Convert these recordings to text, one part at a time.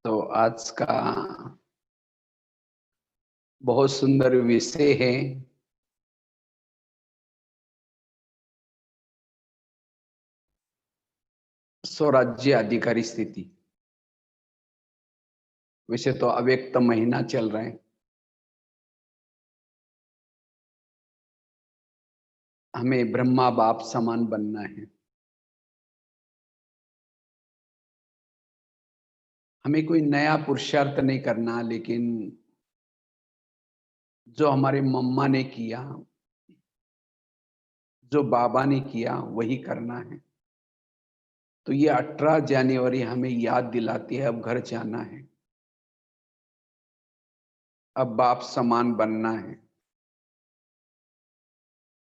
तो आज का बहुत सुंदर विषय है स्वराज्य अधिकारी स्थिति। वैसे तो अव्यक्त महीना चल रहा है। हमें ब्रह्मा बाप समान बनना है। हमें कोई नया पुरुषार्थ नहीं करना, लेकिन जो हमारे मम्मा ने किया, जो बाबा ने किया, वही करना है। तो ये 18 जनवरी हमें याद दिलाती है, अब घर जाना है, अब बाप समान बनना है,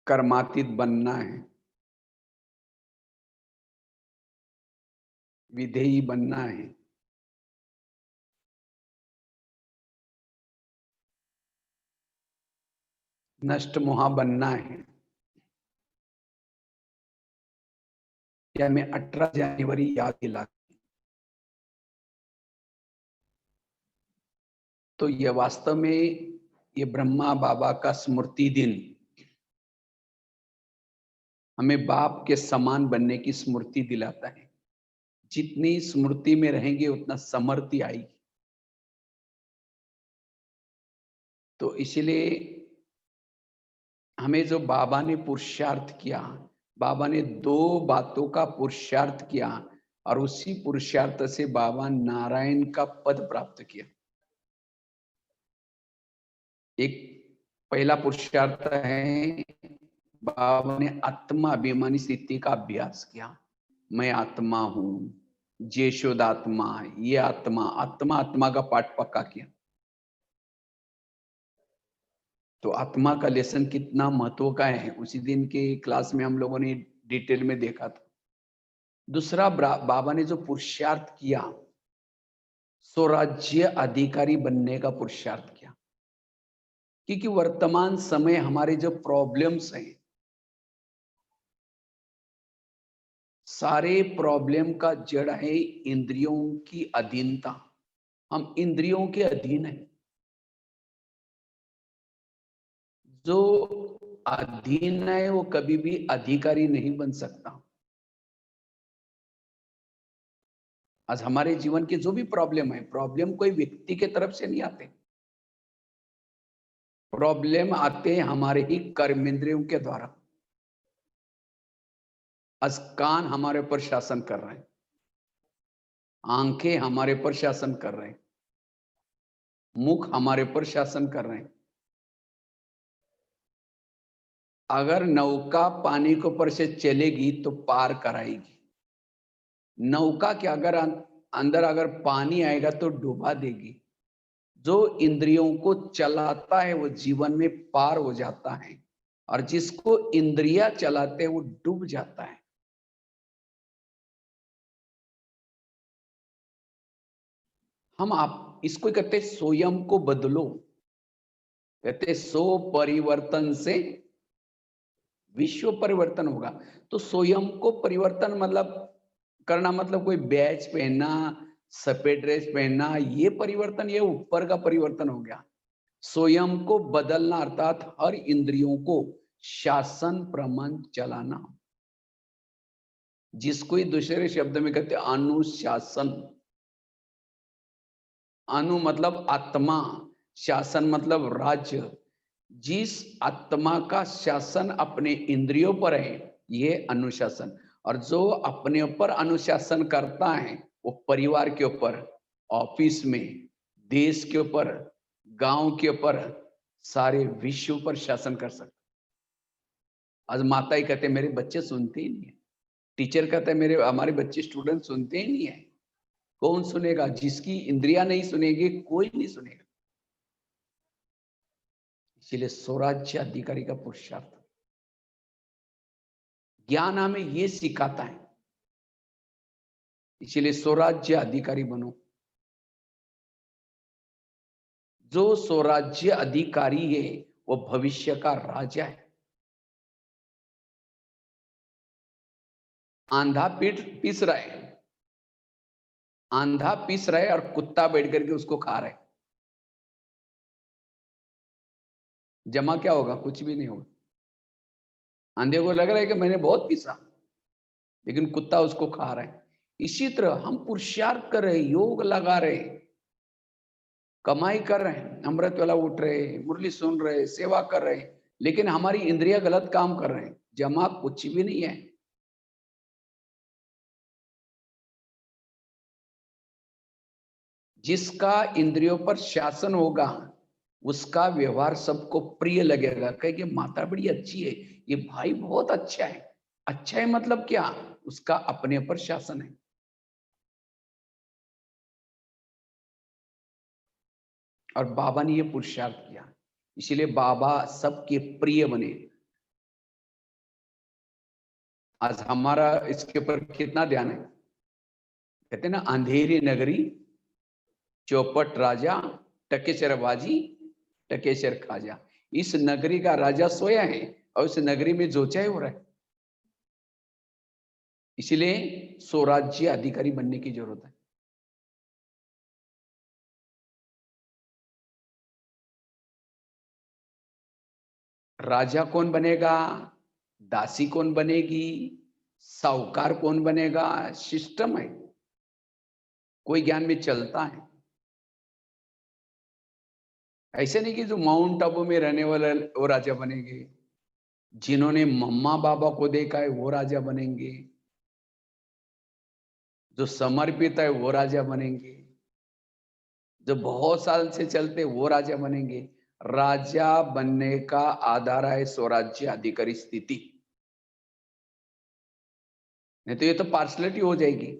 कर्मातीत बनना है, विधेयी बनना है। नष्ट मोहा बनना है। या हमें 18 जनवरी याद दिला। तो ये वास्तव में ये ब्रह्मा बाबा का स्मृति दिन हमें बाप के समान बनने की स्मृति दिलाता है। जितनी स्मृति में रहेंगे उतना समृद्धि आएगी। तो इसलिए हमें जो बाबा ने पुरुषार्थ किया, बाबा ने दो बातों का पुरुषार्थ किया और उसी पुरुषार्थ से बाबा नारायण का पद प्राप्त किया। एक पहला पुरुषार्थ है, बाबा ने आत्मा अभिमानी स्थिति का अभ्यास किया। मैं आत्मा हूं, जेशोदात्मा, ये आत्मा आत्मा आत्मा का पाठ पक्का किया। तो आत्मा का लेसन कितना महत्व का है, उसी दिन के क्लास में हम लोगों ने डिटेल में देखा था। दूसरा, बाबा ने जो पुरुषार्थ किया, स्वराज्य अधिकारी बनने का पुरुषार्थ किया। क्योंकि वर्तमान समय हमारे जो प्रॉब्लम्स हैं, सारे प्रॉब्लम का जड़ है इंद्रियों की अधीनता। हम इंद्रियों के अधीन हैं। जो अधीन है वो कभी भी अधिकारी नहीं बन सकता। आज हमारे जीवन के जो भी प्रॉब्लम है, प्रॉब्लम कोई व्यक्ति के तरफ से नहीं आते। प्रॉब्लम आते हैं हमारे ही कर्मेंद्रियों के द्वारा। आज कान हमारे ऊपर शासन कर रहे हैं, आंखें हमारे ऊपर शासन कर रहे हैं, मुख हमारे ऊपर शासन कर रहे हैं। अगर नौका पानी के ऊपर से चलेगी तो पार कराएगी। नौका के अगर अंदर अगर पानी आएगा तो डुबा देगी। जो इंद्रियों को चलाता है वो जीवन में पार हो जाता है, और जिसको इंद्रिया चलाते हैं वो डूब जाता है। हम आप इसको कहते हैं स्वयं को बदलो। कहते सो परिवर्तन से विश्व परिवर्तन होगा। तो स्वयं को परिवर्तन मतलब करना, मतलब कोई बैच पहनना, सफेद ड्रेस पहनना, ये परिवर्तन, ये ऊपर का परिवर्तन हो गया। स्वयं को बदलना अर्थात हर इंद्रियों को शासन प्रमाण चलाना, जिसको ही दूसरे शब्द में कहते हैं अनुशासन। अनु मतलब आत्मा, शासन मतलब राज्य। जिस आत्मा का शासन अपने इंद्रियों पर है, ये अनुशासन। और जो अपने ऊपर अनुशासन करता है वो परिवार के ऊपर, ऑफिस में, देश के ऊपर, गांव के ऊपर, सारे विश्व पर शासन कर सकता। आज माता ही कहते मेरे बच्चे सुनते ही नहीं है, टीचर कहते हैं मेरे हमारे बच्चे स्टूडेंट सुनते ही नहीं है। कौन सुनेगा? जिसकी इंद्रिया नहीं सुनेगी कोई नहीं सुनेगा। इसलिए स्वराज्य अधिकारी का पुरुषार्थ, ज्ञान हमें ये सिखाता है। इसलिए स्वराज्य अधिकारी बनो। जो स्वराज्य अधिकारी है वो भविष्य का राजा है। आंधा पीठ पीस रहा है, आंधा पीस रहा है और कुत्ता बैठ करके उसको खा रहा है, जमा क्या होगा? कुछ भी नहीं होगा। आंधे को लग रहा है कि मैंने बहुत पीसा, लेकिन कुत्ता उसको खा रहा है। इसी तरह हम पुरुषार्थ कर रहे, योग लगा रहे, कमाई कर रहे हैं, अमृत वाला उठ रहे, मुरली सुन रहे, सेवा कर रहे, लेकिन हमारी इंद्रिया गलत काम कर रहे हैं, जमा कुछ भी नहीं है। जिसका इंद्रियों पर शासन होगा उसका व्यवहार सबको प्रिय लगेगा, कहेंगे माता बड़ी अच्छी है, ये भाई बहुत अच्छा है। अच्छा है मतलब क्या? उसका अपने पर शासन है। और बाबा ने ये पुरुषार्थ किया, इसीलिए बाबा सबके प्रिय बने। आज हमारा इसके ऊपर कितना ध्यान है? कहते हैं ना, अंधेरी नगरी चौपट राजा, टकेसर बाजी टकेसर खाजा। इस नगरी का राजा सोया है और इस नगरी में जो चाहे हो रहा है। इसलिए स्वराज्य अधिकारी बनने की जरूरत है। राजा कौन बनेगा, दासी कौन बनेगी, साहूकार कौन बनेगा, सिस्टम है, कोई ज्ञान में चलता है। ऐसे नहीं कि जो माउंट आबू में रहने वाले वो राजा बनेंगे, जिन्होंने मम्मा बाबा को देखा है वो राजा बनेंगे, जो समर्पित है वो राजा बनेंगे, जो बहुत साल से चलते वो राजा बनेंगे। राजा बनने का आधार है स्वराज्य अधिकारी स्थिति, नहीं तो ये तो पार्शलिटी हो जाएगी।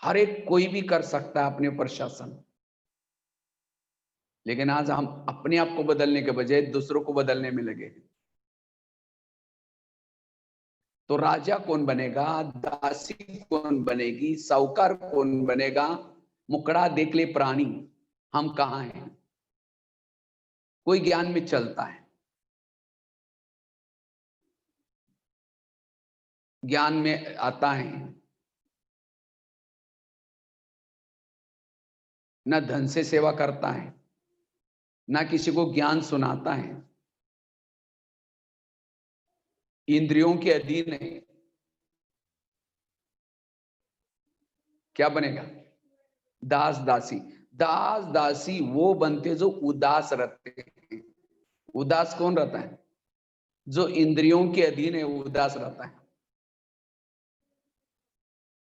हर एक कोई भी कर सकता है अपने ऊपर शासन, लेकिन आज हम अपने आप को बदलने के बजाय दूसरों को बदलने में लगे। तो राजा कौन बनेगा, दासी कौन बनेगी, साहूकार कौन बनेगा, मुकड़ा देख ले प्राणी, हम कहाँ हैं? कोई ज्ञान में चलता है, ज्ञान में आता है, ना धन से सेवा करता है, ना किसी को ज्ञान सुनाता है, इंद्रियों के अधीन है। क्या बनेगा? दास दासी। दास दासी वो बनते जो उदास रहते हैं। उदास कौन रहता है? जो इंद्रियों के अधीन है वो उदास रहता है।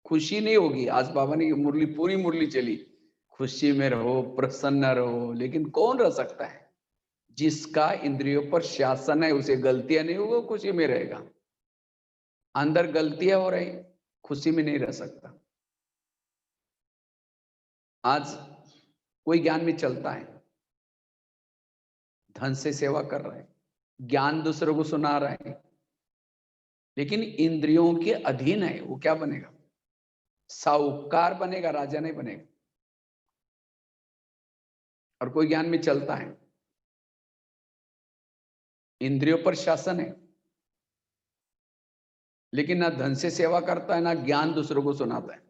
खुशी नहीं होगी। आज बाबा ने मुरली, पूरी मुरली चली, खुशी में रहो, प्रसन्न रहो, लेकिन कौन रह सकता है? जिसका इंद्रियों पर शासन है, उसे गलतियां नहीं होगी, खुशी में रहेगा। अंदर गलतियां हो रही, खुशी में नहीं रह सकता। आज कोई ज्ञान में चलता है, धन से सेवा कर रहा है, ज्ञान दूसरों को सुना रहा है, लेकिन इंद्रियों के अधीन है, वो क्या बनेगा? साहूकार बनेगा, राजा नहीं बनेगा। और कोई ज्ञान में चलता है, इंद्रियों पर शासन है, लेकिन ना धन से सेवा करता है, ना ज्ञान दूसरों को सुनाता है।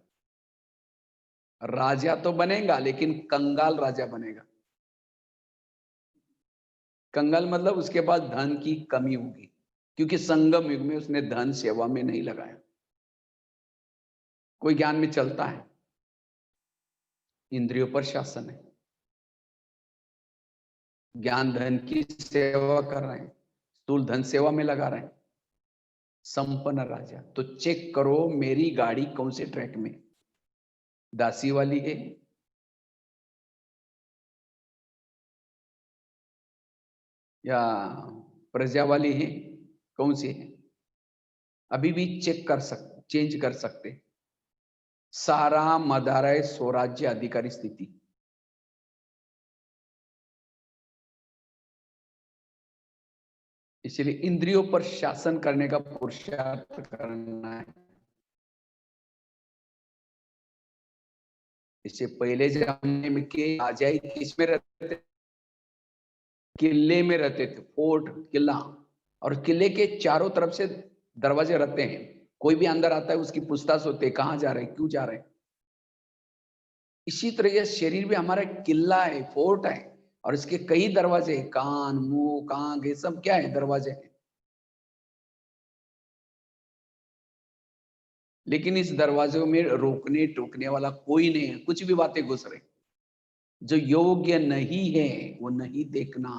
राजा तो बनेगा, लेकिन कंगाल राजा बनेगा। कंगाल मतलब उसके पास धन की कमी होगी, क्योंकि संगम युग में उसने धन सेवा में नहीं लगाया। कोई ज्ञान में चलता है, इंद्रियों पर शासन है, ज्ञान धन की सेवा कर रहे हैं, स्थूल धन सेवा में लगा रहे हैं, संपन्न राजा। तो चेक करो मेरी गाड़ी कौन से ट्रैक में, दासी वाली है या प्रजा वाली है, कौन सी है? अभी भी चेक कर सकते, चेंज कर सकते। सारा मदार है स्वराज्य अधिकारी स्थिति। इसलिए इंद्रियों पर शासन करने का पुरुषार्थ करना है। इससे पहले जमाने में के राजा किस में रहते? किले में रहते थे, फोर्ट, किला, और किले के चारों तरफ से दरवाजे रहते हैं। कोई भी अंदर आता है उसकी पूछताछ होती है, कहाँ जा रहे हैं, क्यों जा रहे हैं। इसी तरह ये शरीर भी हमारा एक किला है, फोर्ट है, और इसके कई दरवाजे हैं, कान, मुंह, आंख, ये सब क्या है, दरवाजे हैं। लेकिन इस दरवाजों में रोकने टोकने वाला कोई नहीं है, कुछ भी बातें घुस रहे। जो योग्य नहीं है वो नहीं देखना,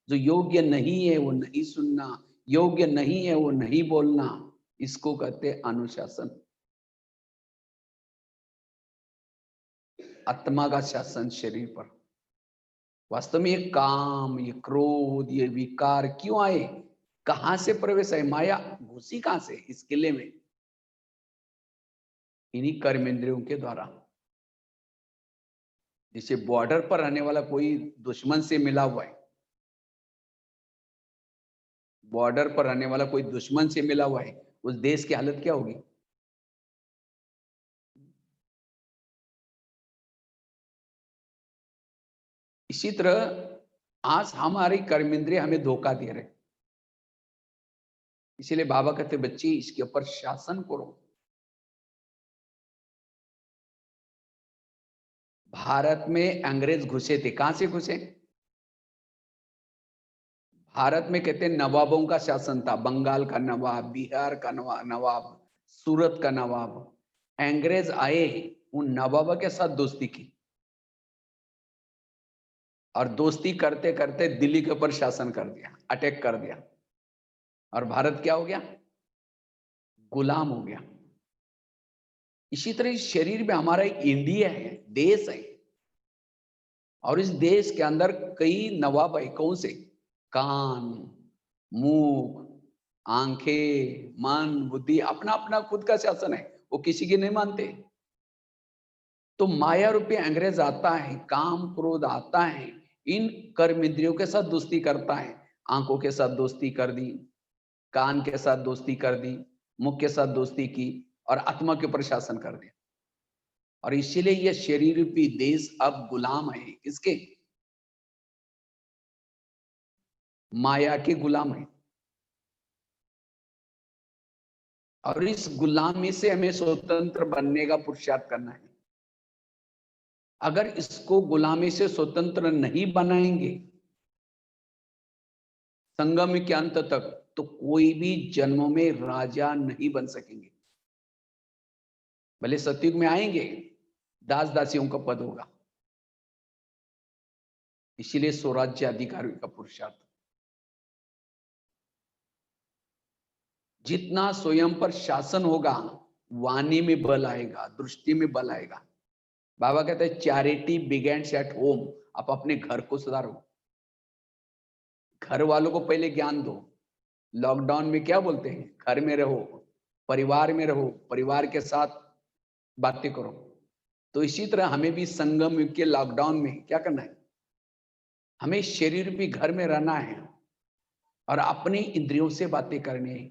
जो योग्य नहीं है वो नहीं सुनना, योग्य नहीं है वो नहीं बोलना, इसको कहते हैं अनुशासन। आत्मा का शासन शरीर पर। वास्तव में ये काम, ये क्रोध, ये विकार क्यों आए, कहां से प्रवेश है, माया घुसी कहां से इस किले में, इन्हीं कर्मेंद्रियों के द्वारा। जैसे बॉर्डर पर रहने वाला कोई दुश्मन से मिला हुआ है, बॉर्डर पर रहने वाला कोई दुश्मन से मिला हुआ है, उस देश की हालत क्या होगी। इसी तरह आज हमारी कर्मेंद्रिय हमें धोखा दे रहे, इसीलिए बाबा कहते बच्ची इसके ऊपर शासन करो। भारत में अंग्रेज घुसे थे, कहां से घुसे, भारत में कहते हैं नवाबों का शासन था, बंगाल का नवाब, बिहार का नवाब, सूरत का नवाब। अंग्रेज आए, उन नवाबों के साथ दोस्ती की, और दोस्ती करते करते दिल्ली के ऊपर शासन कर दिया, अटैक कर दिया, और भारत क्या हो गया, गुलाम हो गया। इसी तरह इस शरीर में हमारा एक इंडिया है, देश है, और इस देश के अंदर कई नवाब है, कौन से, कान, मुंह, आंखें, मन, बुद्धि, अपना अपना खुद का शासन है, वो किसी की नहीं मानते। तो माया रूपी अंग्रेज आता है, काम क्रोध आता है, इन कर्म इंद्रियों के साथ दोस्ती करता है। आंखों के साथ दोस्ती कर दी, कान के साथ दोस्ती कर दी, मुख के साथ दोस्ती की, और आत्मा के ऊपर शासन कर दिया। और इसीलिए यह शरीर रूपी देश अब गुलाम है, किसके, माया के गुलाम है। और इस गुलामी से हमें स्वतंत्र बनने का पुरुषार्थ करना है। अगर इसको गुलामी से स्वतंत्र नहीं बनाएंगे संगम के अंत तक, तो कोई भी जन्मों में राजा नहीं बन सकेंगे। भले सतयुग में आएंगे, दास दासियों का पद होगा। इसीलिए स्वराज्य अधिकारी का पुरुषार्थ, जितना स्वयं पर शासन होगा, वाणी में बल आएगा, दृष्टि में बल आएगा। बाबा कहते हैं चैरिटी बिगेन्स एट होम। आप अपने घर को सुधारो, घर वालों को पहले ज्ञान दो। लॉकडाउन में क्या बोलते हैं, घर में रहो, परिवार में रहो, परिवार के साथ बातें करो। तो इसी तरह हमें भी संगम युग के लॉकडाउन में क्या करना है, हमें शरीर भी घर में रहना है, और अपनी इंद्रियों से बातें करनी है।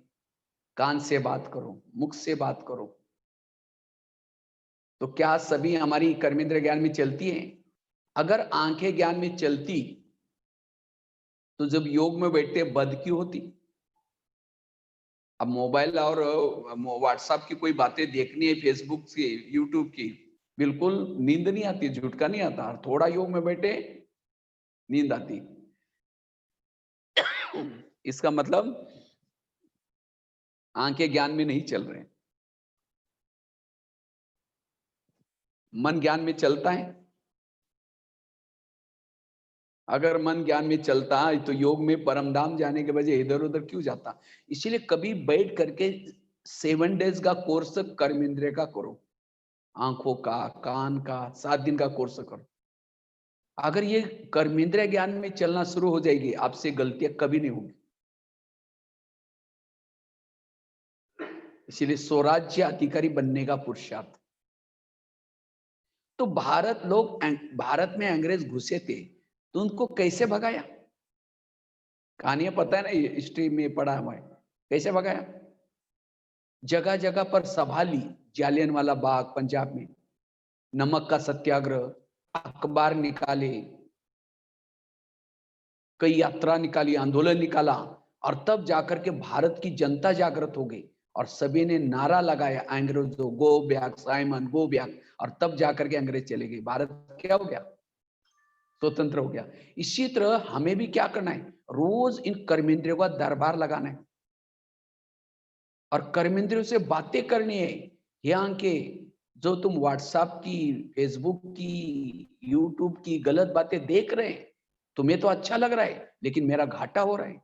कान से बात करो, मुख से बात करो। तो क्या सभी हमारी कर्मेंद्र ज्ञान में चलती है? अगर आंखें ज्ञान में चलती, तो जब योग में बैठते बद क्यों होती? अब मोबाइल और व्हाट्सएप की कोई बातें देखनी है, फेसबुक की, यूट्यूब की, बिल्कुल नींद नहीं आती, झुटका नहीं आता। थोड़ा योग में बैठे नींद आती। इसका मतलब आंखें ज्ञान में नहीं चल रहे, मन ज्ञान में चलता है। अगर मन ज्ञान में चलता है तो योग में परमधाम जाने के बजाय इधर उधर क्यों जाता? इसीलिए कभी बैठ करके 7 डेज का कोर्स कर्मेंद्रिय का करो, आंखों का, कान का 7 दिन का कोर्स करो। अगर ये कर्मेंद्रिय ज्ञान में चलना शुरू हो जाएगी, आपसे गलतियां कभी नहीं होंगी। इसीलिए स्वराज्य अधिकारी बनने का पुरुषार्थ। तो भारत में अंग्रेज घुसे थे, तो उनको कैसे भगाया? कहानियां पता है ना, हिस्ट्री में पढ़ा हुआ है, कैसे भगाया? जगह जगह पर सभा ली, जालियनवाला बाग पंजाब में, नमक का सत्याग्रह, अखबार निकाले, कई यात्रा निकाली, आंदोलन निकाला, और तब जाकर के भारत की जनता जागृत हो गई, और सभी ने नारा लगाया अंग्रेजों, go back Simon, go back, और तब जाकर के अंग्रेज चले गए, भारत क्या हो गया, स्वतंत्र हो गया। इसी तरह हमें भी क्या करना है, रोज इन कर्मेंद्रियों का दरबार लगाना है और कर्मेंद्रियों से बातें करनी है। यहाँ के जो तुम व्हाट्सएप की, फेसबुक की, यूट्यूब की गलत बातें देख रहे हैं, तुम्हें तो अच्छा लग रहा है, लेकिन मेरा घाटा हो रहा है।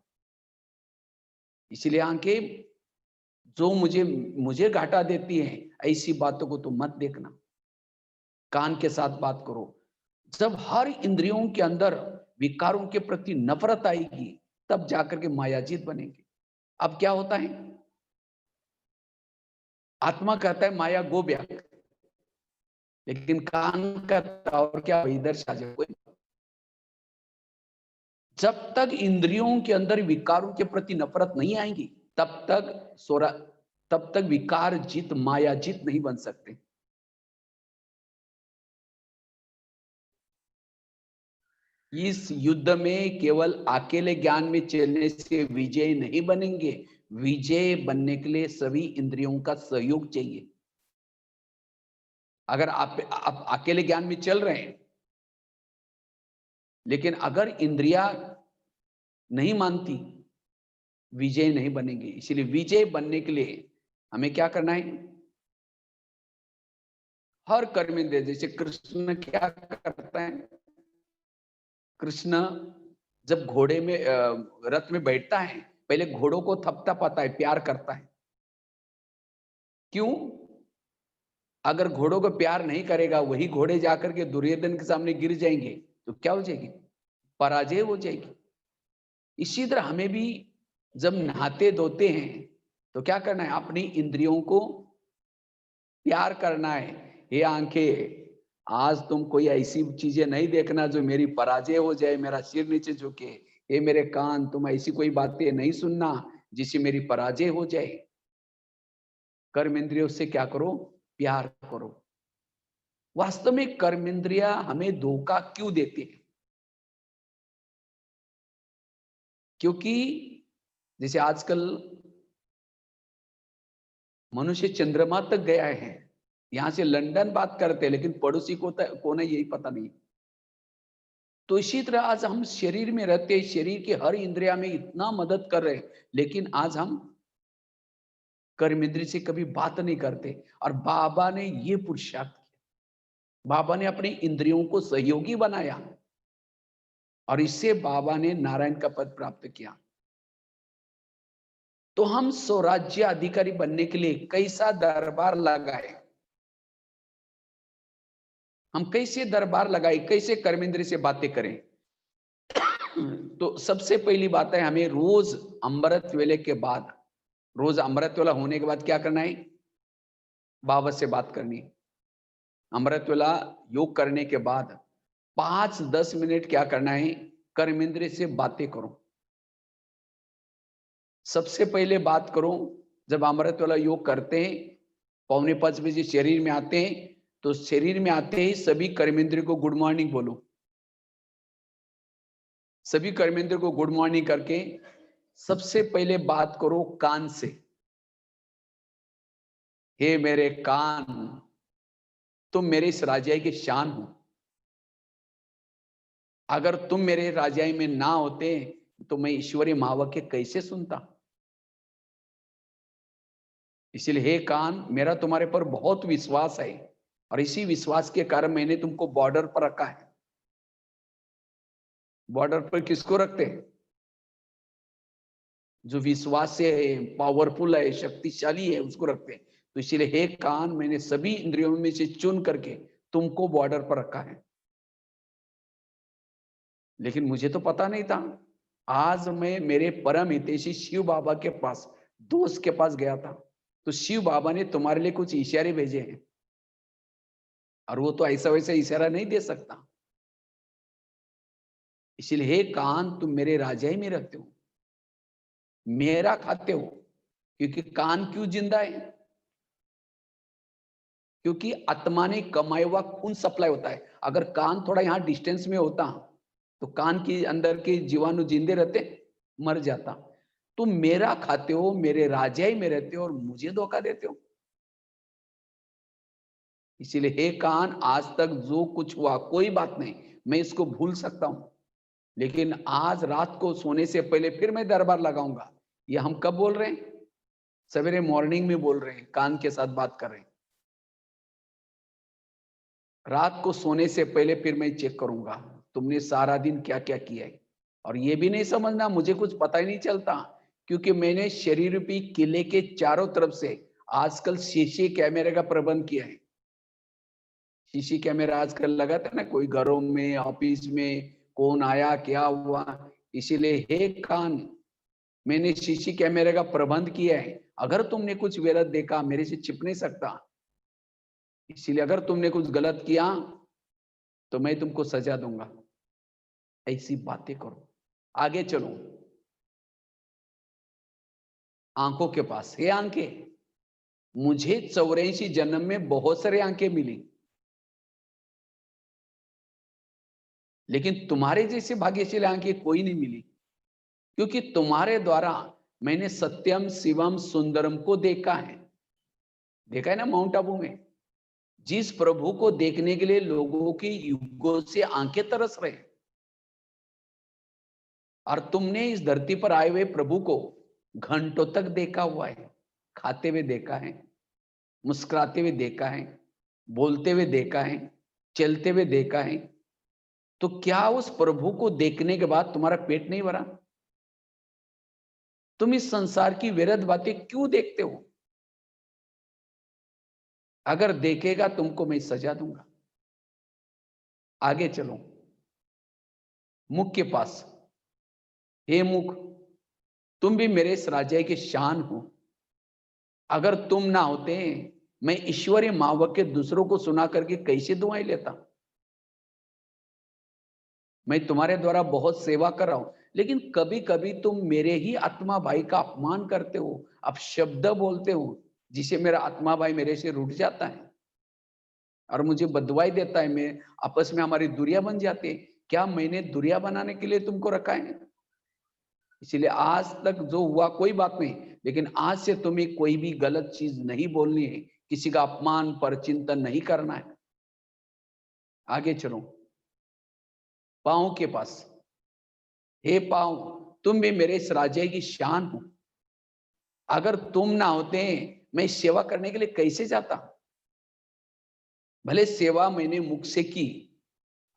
इसलिए आंखें जो मुझे घाटा देती हैं, ऐसी बातों को तुम मत देखना। कान के साथ बात करो। जब हर इंद्रियों के अंदर विकारों के प्रति नफरत आएगी, तब जाकर के मायाजीत बनेंगे। अब क्या होता है, आत्मा कहता है माया गो बैक, लेकिन कान कहता और क्या, इधर से आ जाओ। जब तक इंद्रियों के अंदर विकारों के प्रति नफरत नहीं आएगी, तब तक विकार जीत, माया जीत नहीं बन सकते। इस युद्ध में केवल अकेले ज्ञान में चलने से विजय नहीं बनेंगे, विजय बनने के लिए सभी इंद्रियों का सहयोग चाहिए। अगर आप अकेले ज्ञान में चल रहे हैं, लेकिन अगर इंद्रिया नहीं मानती, विजय नहीं बनेंगे। इसलिए विजय बनने के लिए हमें क्या करना है, हर कर्मेंद्रिय, जैसे कृष्ण क्या करता है, कृष्ण जब घोड़े में रथ में बैठता है, पहले घोड़ों को थपथपाता है, प्यार करता है। क्यों? अगर घोड़ों को प्यार नहीं करेगा, वही घोड़े जाकर के दुर्योधन के सामने गिर जाएंगे, तो क्या हो जाएगी, पराजय हो जाएगी। इसी तरह हमें भी जब नहाते धोते हैं, तो क्या करना है, अपनी इंद्रियों को प्यार करना है। ये आंखें, आज तुम कोई ऐसी चीजें नहीं देखना जो मेरी पराजय हो जाए, मेरा सिर नीचे झुके। ये मेरे कान, तुम ऐसी कोई बातें नहीं सुनना जिससे मेरी पराजय हो जाए। कर्मेंद्रियों से क्या करो, प्यार करो। वास्तव में कर्मेंद्रिया हमें धोखा क्यों देते हैं? क्योंकि जैसे आजकल मनुष्य चंद्रमा तक गया है, यहां से लंदन बात करते हैं, लेकिन पड़ोसी को ना यही पता नहीं। तो इसी तरह आज हम शरीर में रहते, शरीर के हर इंद्रिया में इतना मदद कर रहे हैं, लेकिन आज हम कर्मेंद्रिय से कभी बात नहीं करते। और बाबा ने ये पुरुषार्थ किया, बाबा ने अपने इंद्रियों को सहयोगी बनाया, और इससे बाबा ने नारायण का पद प्राप्त किया। तो हम स्वराज्य अधिकारी बनने के लिए कैसा दरबार लगाए, हम कैसे दरबार लगाए, कैसे कर्मेंद्रिय से बातें करें? तो सबसे पहली बात है, हमें रोज अमृत वेले के बाद, रोज अमृत वेला होने के बाद क्या करना है, बाबा से बात करनी है। अमृत वेला योग करने के बाद 5-10 मिनट क्या करना है, कर्मेंद्रिय से बातें करो। सबसे पहले बात करो, जब अमृत वाला योग करते हैं, 4:45 शरीर में आते हैं, तो शरीर में आते ही सभी कर्मेंद्रिय को गुड मॉर्निंग बोलो। सभी कर्मेंद्र को गुड मॉर्निंग करके सबसे पहले बात करो कान से। हे मेरे कान, तुम मेरे इस राजाई की शान हो। अगर तुम मेरे राजाई में ना होते तो मैं ईश्वरीय महावाक्य कैसे सुनता। इसलिए हे कान, मेरा तुम्हारे पर बहुत विश्वास है, और इसी विश्वास के कारण मैंने तुमको बॉर्डर पर रखा है। बॉर्डर पर किसको रखते हैं? जो विश्वास से पावरफुल है, शक्तिशाली है, उसको रखते हैं। तो इसीलिए हे कान, मैंने सभी इंद्रियों में से चुन करके तुमको बॉर्डर पर रखा है। लेकिन मुझे तो पता नहीं था। आज मैं मेरे परम हितैषी शिव बाबा के पास, दोस्त के पास गया था, तो शिव बाबा ने तुम्हारे लिए कुछ इशारे भेजे हैं, और वो तो ऐसा वैसा इशारा नहीं दे सकता। इसलिए हे कान, तुम मेरे राजाई में रहते हो, मेरा खाते हो। क्योंकि कान क्यों जिंदा है? क्योंकि आत्मा ने कमाया हुआ खून सप्लाई होता है। अगर कान थोड़ा यहाँ डिस्टेंस में होता, तो कान के अंदर के जीवाणु जिंदे रहते, मर जाता। तुम मेरा खाते हो, मेरे राजाई में रहते हो और मुझे धोखा देते हो। इसीलिए हे कान, आज तक जो कुछ हुआ कोई बात नहीं, मैं इसको भूल सकता हूं, लेकिन आज रात को सोने से पहले फिर मैं दरबार लगाऊंगा। ये हम कब बोल रहे हैं? सवेरे मॉर्निंग में बोल रहे हैं, कान के साथ बात कर रहे हैं। रात को सोने से पहले फिर मैं चेक करूंगा तुमने सारा दिन क्या क्या किया है। और ये भी नहीं समझना मुझे कुछ पता ही नहीं चलता, क्योंकि मैंने शरीर रूपी किले के चारों तरफ से आजकल शीशे कैमरे का प्रबंध किया है। शीशे कैमरा आजकल लगाते हैं ना, कोई घरों में, ऑफिस में, कौन आया क्या हुआ। इसीलिए हे कान, मैंने शीशे कैमरे का प्रबंध किया है। अगर तुमने कुछ गलत देखा, मेरे से छिप नहीं सकता। इसीलिए अगर तुमने कुछ गलत किया तो मैं तुमको सजा दूंगा। ऐसी बातें करो। आगे चलो, आंखों के पास। हे आंखें, मुझे 84 जन्म में बहुत सारे आंखें मिली, लेकिन तुम्हारे जैसे भाग्यशाली आंखें कोई नहीं मिली, क्योंकि तुम्हारे द्वारा मैंने सत्यम शिवम सुंदरम को देखा है। देखा है ना माउंट आबू में, जिस प्रभु को देखने के लिए लोगों की युगों से आंखें तरस रहे, और तुमने इस धरती पर आए हुए प्रभु को घंटों तक देखा हुआ है। खाते हुए देखा है, मुस्कुराते हुए देखा है, बोलते हुए देखा है, चलते हुए देखा है। तो क्या उस प्रभु को देखने के बाद तुम्हारा पेट नहीं भरा? तुम इस संसार की व्यर्थ बातें क्यों देखते हो? अगर देखेगा तुमको मैं सजा दूंगा। आगे चलो, मुख के पास। हे मुख, तुम भी मेरे इस राज्य की शान हो। अगर तुम ना होते, मैं ईश्वरीय महावाक्य दूसरों को सुना करके कैसे दुआएं लेता? मैं तुम्हारे द्वारा बहुत सेवा कर रहा हूं, लेकिन कभी कभी तुम मेरे ही आत्मा भाई का अपमान करते हो, अपशब्द बोलते हो, जिसे मेरा आत्मा भाई मेरे से रूठ जाता है और मुझे बदवाई देता है। मैं आपस में हमारी दूरियां बन जाती है। क्या मैंने दूरियां बनाने के लिए तुमको रखा है? इसीलिए आज तक जो हुआ कोई बात नहीं, लेकिन आज से तुम्हें कोई भी गलत चीज नहीं बोलनी है, किसी का अपमान पर चिंतन नहीं करना है। आगे चलो, पांव के पास। हे पांव, तुम भी मेरे इस राज्य की शान हो। अगर तुम ना होते, मैं सेवा करने के लिए कैसे जाता? भले सेवा मैंने मुख से की,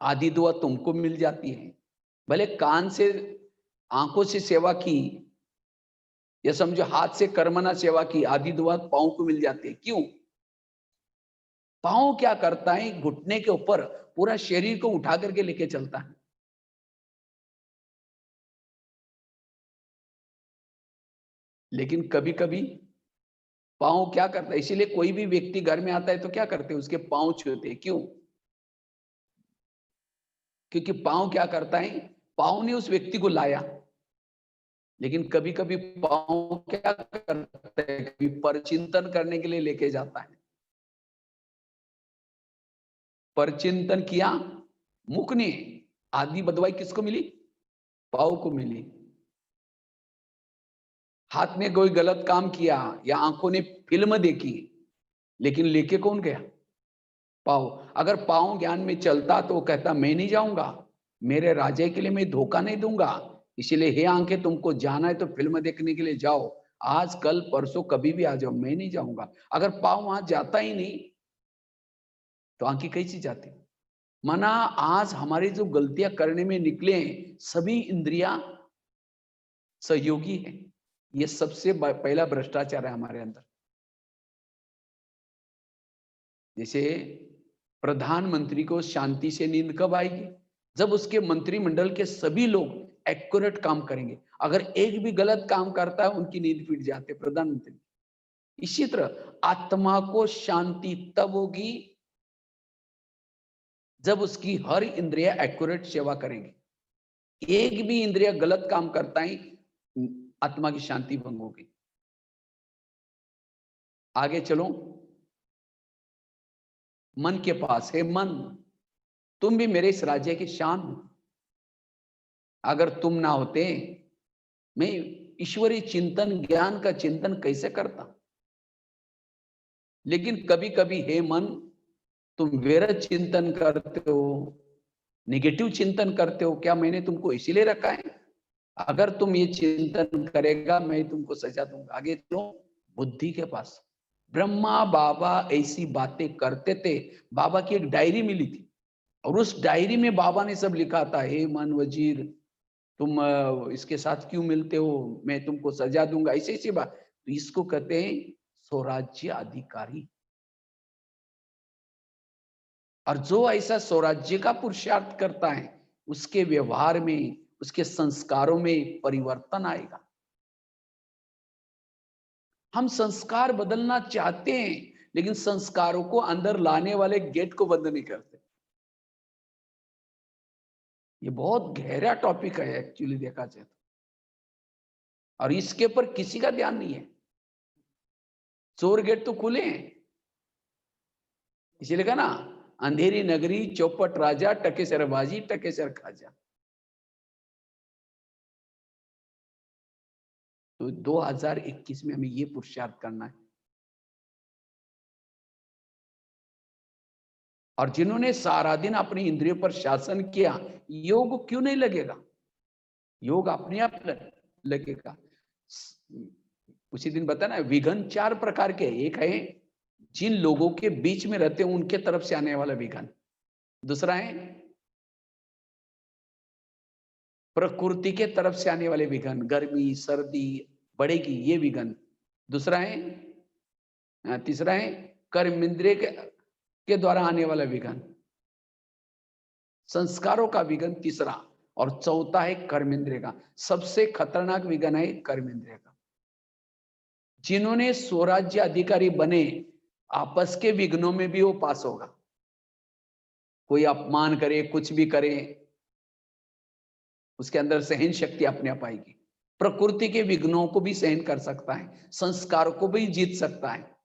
आधी दुआ तुमको मिल जाती है। भले कान से, आंखों से सेवा की, या समझो हाथ से कर्मना सेवा की, आधी दुआ पांव को मिल जाती है। क्यों? पांव क्या करता है? घुटने के ऊपर पूरा शरीर को उठा करके लेके चलता है। लेकिन कभी कभी पांव क्या करता है? इसीलिए कोई भी व्यक्ति घर में आता है तो क्या करते हैं? उसके पांव छूते हैं। क्यों? क्योंकि पांव क्या करता है? पांव ने उस व्यक्ति को लाया, लेकिन कभी कभी पांव क्या करता है? कभी परचिंतन करने के लिए लेके जाता है। परचिंतन किया, मुख ने, आधी बदवाई किसको मिली? पांव को मिली। हाथ ने कोई गलत काम किया या आंखों ने फिल्म देखी, लेकिन लेके कौन गया? पांव। अगर पांव ज्ञान में चलता तो वो कहता मैं नहीं जाऊंगा, मेरे राजे के लिए मैं धोखा नहीं दूंगा। इसीलिए हे आंखें, तुमको जाना है तो फिल्म देखने के लिए जाओ, आज कल परसों कभी भी आ जाओ, मैं नहीं जाऊंगा। अगर पांव वहां जाता ही नहीं तो आंखें कैसी जाती? माना आज हमारी जो गलतियां करने में निकले हैं, सभी इंद्रियां सहयोगी है। ये सबसे पहला भ्रष्टाचार है हमारे अंदर। जैसे प्रधानमंत्री को शांति से नींद कब आएगी? जब उसके मंत्रिमंडल के सभी लोग एक्यूरेट काम करेंगे। अगर एक भी गलत काम करता है, उनकी नींद पीट जाते प्रधानमंत्री। इसी तरह आत्मा को शांति तब होगी जब उसकी हर इंद्रिया एक्यूरेट सेवा करेगी। एक भी इंद्रिया गलत काम करता है, आत्मा की शांति भंग होगी। आगे चलो, मन के पास। है मन, तुम भी मेरे इस राज्य की शान हो। अगर तुम ना होते, मैं ईश्वरीय चिंतन, ज्ञान का चिंतन कैसे करता। लेकिन कभी कभी हे मन, तुम व्यर्थ चिंतन करते हो, निगेटिव चिंतन करते हो, क्या मैंने तुमको इसीलिए रखा है? अगर तुम ये चिंतन करेगा मैं तुमको सजा दूंगा। आगे चलो बुद्धि के पास। ब्रह्मा बाबा ऐसी बातें करते थे। बाबा की एक डायरी मिली थी और उस डायरी में बाबा ने सब लिखा था, हे मन वजीर, तुम इसके साथ क्यों मिलते हो, मैं तुमको सजा दूंगा, ऐसी ऐसी बात। तो इसको कहते हैं स्वराज्य अधिकारी। और जो ऐसा स्वराज्य का पुरुषार्थ करता है उसके व्यवहार में, उसके संस्कारों में परिवर्तन आएगा। हम संस्कार बदलना चाहते हैं लेकिन संस्कारों को अंदर लाने वाले गेट को बंद नहीं करते। ये बहुत गहरा टॉपिक है एक्चुअली देखा जाए तो, और इसके ऊपर किसी का ध्यान नहीं है। चोर गेट तो खुले हैं, इसीलिए कहा ना, अंधेरी नगरी चौपट राजा, टके सर बाजी टके सर खाजा। तो 2021 में हमें ये पुरुषार्थ करना है। और जिन्होंने सारा दिन अपनी इंद्रियों पर शासन किया, योग क्यों नहीं लगेगा? योग अपने आप लगेगा। उसी दिन बताया ना, विघन 4 प्रकार के। एक है जिन लोगों के बीच में रहते हैं उनके तरफ से आने वाला विघन। दूसरा है प्रकृति के तरफ से आने वाले विघन, गर्मी सर्दी बढ़ेगी, ये विघन। दूसरा है, तीसरा है कर्म इंद्रिय के द्वारा आने वाला विघन, संस्कारों का विघन तीसरा, और चौथा है कर्मेंद्रिय का। सबसे खतरनाक विघन है कर्मेंद्रिय का। जिन्होंने स्वराज्य अधिकारी बने, आपस के विघ्नों में भी वो पास होगा। कोई अपमान करे, कुछ भी करे, उसके अंदर सहन शक्ति अपने आप आएगी। प्रकृति के विघ्नों को भी सहन कर सकता है, संस्कार को भी जीत सकता है।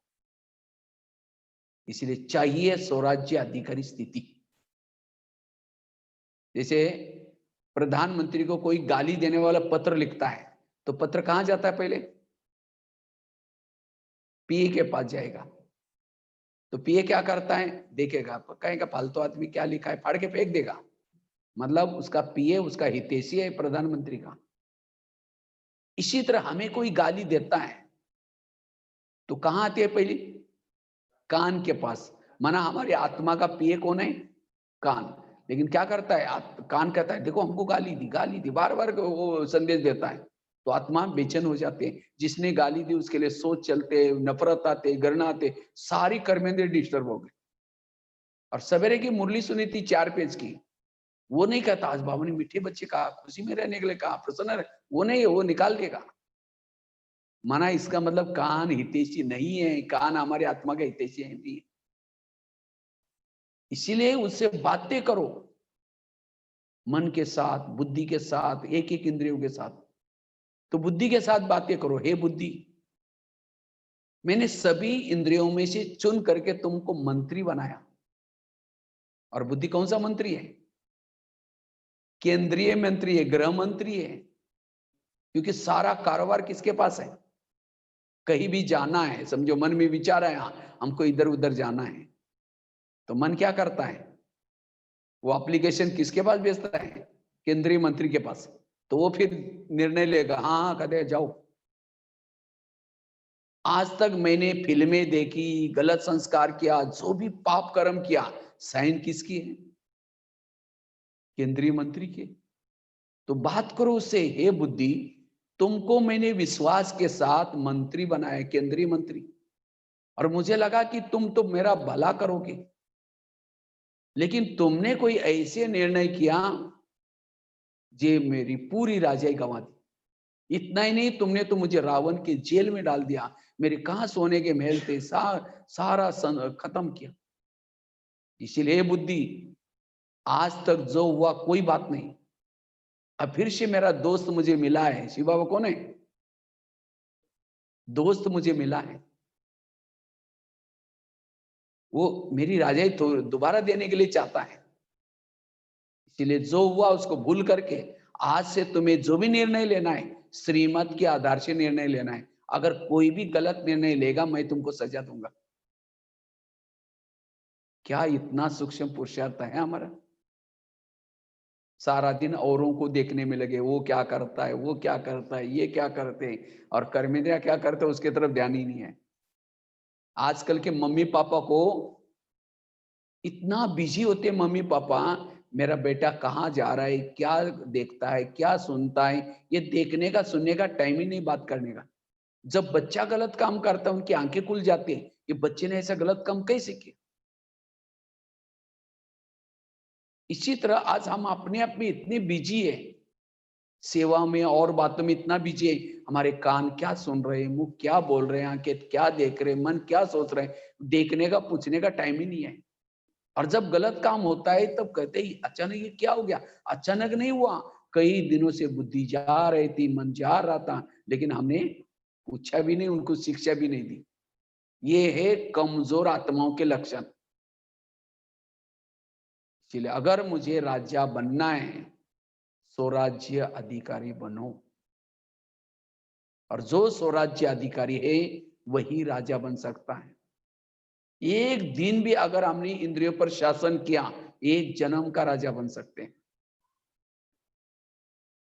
इसलिए चाहिए स्वराज्य अधिकारी स्थिति। जैसे प्रधानमंत्री को कोई गाली देने वाला पत्र लिखता है तो पत्र कहां जाता है? पहले पीए के पास जाएगा। तो पीए क्या करता है? देखेगा, कहेगा फालतू आदमी क्या लिखा है, फाड़ के फेंक देगा। मतलब उसका पीए उसका हितैषी है प्रधानमंत्री का। इसी तरह हमें कोई गाली देता है तो कहां आती है? पहले कान के पास। माना हमारी आत्मा का पीए कौन है? कान। लेकिन क्या करता है? कान कहता है देखो हमको गाली दी, बार बार वो संदेश देता है। तो आत्मा बेचैन हो जाते हैं। जिसने गाली दी उसके लिए सोच चलते, नफरत आते, घृणा आते, सारी कर्मेंद्रिय डिस्टर्ब हो गई। और सवेरे की मुरली सुनी थी 4 पेज की, वो नहीं कहता आज बाबा ने मीठे बच्चे कहा, खुशी में रहने के लिए कहा, प्रसन्न रहे, वो नहीं, वो निकाल देगा। माना इसका मतलब कान हितैषी नहीं है, कान हमारे आत्मा का हितैषी है नहीं। इसीलिए उससे बातें करो मन के साथ, बुद्धि के साथ, एक एक इंद्रियों के साथ। तो बुद्धि के साथ बातें करो, हे बुद्धि, मैंने सभी इंद्रियों में से चुन करके तुमको मंत्री बनाया। और बुद्धि कौन सा मंत्री है? केंद्रीय मंत्री है, गृह मंत्री है। क्योंकि सारा कारोबार किसके पास है? कहीं भी जाना है, समझो मन में विचार है हमको इधर उधर जाना है, तो मन क्या करता है? वो एप्लीकेशन किसके पास भेजता है? केंद्रीय मंत्री के पास। तो वो फिर निर्णय लेगा, हाँ कहते जाओ। आज तक मैंने फिल्में देखी, गलत संस्कार किया, जो भी पाप कर्म किया, साइन किसकी है? केंद्रीय मंत्री के। तो बात करो उससे, हे बुद्धि, तुमको मैंने विश्वास के साथ मंत्री बनाया, केंद्रीय मंत्री, और मुझे लगा कि तुम तो मेरा भला करोगे, लेकिन तुमने कोई ऐसे निर्णय किया जे मेरी पूरी राजाई गंवा दी। इतना ही नहीं, तुमने तो मुझे रावण के जेल में डाल दिया, मेरे कहां सोने के महल थे, सारा खत्म किया। इसीलिए बुद्धि, आज तक जो हुआ कोई बात नहीं, अब फिर से मेरा दोस्त मुझे मिला है। शिव बाबा कौन है? दोस्त मुझे मिला है, वो मेरी राजाई तो दोबारा देने के लिए चाहता है। इसीलिए जो हुआ उसको भूल करके आज से तुम्हें जो भी निर्णय लेना है श्रीमत के आधार से निर्णय लेना है। अगर कोई भी गलत निर्णय लेगा, मैं तुमको सजा दूंगा। क्या इतना सूक्ष्म पुरुषार्थ है हमारा? सारा दिन औरों को देखने में लगे, वो क्या करता है, वो क्या करता है, ये क्या करते हैं, और कर्मेंद्रिया क्या करते हैं उसके तरफ ध्यान ही नहीं है। आजकल के मम्मी पापा को इतना बिजी होते हैं मम्मी पापा, मेरा बेटा कहाँ जा रहा है, क्या देखता है, क्या सुनता है, ये देखने का सुनने का टाइम ही नहीं बात करने का। जब बच्चा गलत काम करता है उनकी आंखें खुल जाती है, ये बच्चे ने ऐसा गलत काम कैसे किया। इसी तरह आज हम अपने आप में इतने बिजी है, सेवा में और बातों में इतना बिजी है, हमारे कान क्या सुन रहे हैं, मुंह क्या बोल रहे हैं, आंखें क्या देख रहे हैं, मन क्या सोच रहे हैं, देखने का पूछने का टाइम ही नहीं है। और जब गलत काम होता है तब कहते ही अचानक ये क्या हो गया। अचानक नहीं हुआ, कई दिनों से बुद्धि जा रही थी, मन जा रहा था, लेकिन हमने पूछा भी नहीं, उनको शिक्षा भी नहीं दी। ये है कमजोर आत्माओं के लक्षण। इसलिए अगर मुझे राजा बनना है, स्वराज्य अधिकारी बनो, और जो स्वराज्य अधिकारी है वही राजा बन सकता है। एक दिन भी अगर हमने इंद्रियों पर शासन किया, एक जन्म का राजा बन सकते हैं।